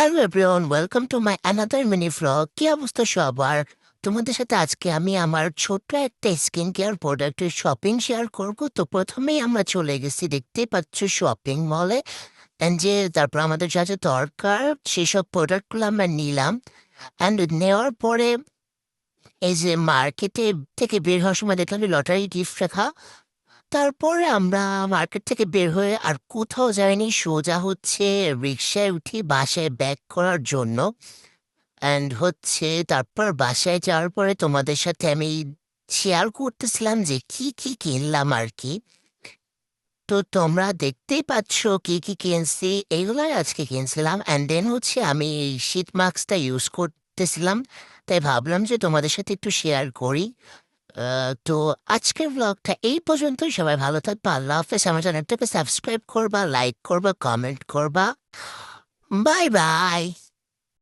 Hello everyone, welcome to my another mini vlog. কি অবস্থা সবার? তোমাদের সাথে আজকে আমি আমার ছোট্ট একটা স্কিন কেয়ার প্রোডাক্টের শপিং শেয়ার করব। তো প্রথমেই আমরা চলে গেছি, দেখতেই পাচ্ছ, শপিং মলে। অ্যান্ড যে তারপর আমাদের যা যা দরকার সেসব প্রোডাক্টগুলো আমরা নিলাম। অ্যান্ড নেওয়ার পরে এই যে মার্কেটে থেকে বের হওয়ার সময় দেখলাম যে লটারি গিফট রাখা। তারপরে আমরা মার্কেট থেকে বের হয়ে আর কোথাও যাইনি, সোজা হচ্ছে রিক্সায় উঠি বাসায় ব্যাক করার জন্য। অ্যান্ড হচ্ছে তারপর বাসায় যাওয়ার পরে তোমাদের সাথে আমি শেয়ার করতেছিলাম যে কি কি কিনলাম আর কি। তো তোমরা দেখতেই পাচ্ছ কি কি কিনছি, এইগুলাই আজকে কিনছিলাম। অ্যান্ড দেন হচ্ছে আমি এই শীত মাস্কটা ইউজ করতেছিলাম, তাই ভাবলাম যে তোমাদের সাথে একটু শেয়ার করি। তো আজকের ব্লগটা এই পর্যন্তই। সবাই ভালো থাকবা, আল্লাহ হাফেজ। আমার চ্যানেলটাকে সাবস্ক্রাইব করবা, লাইক করবা, কমেন্ট করবা। Bye bye.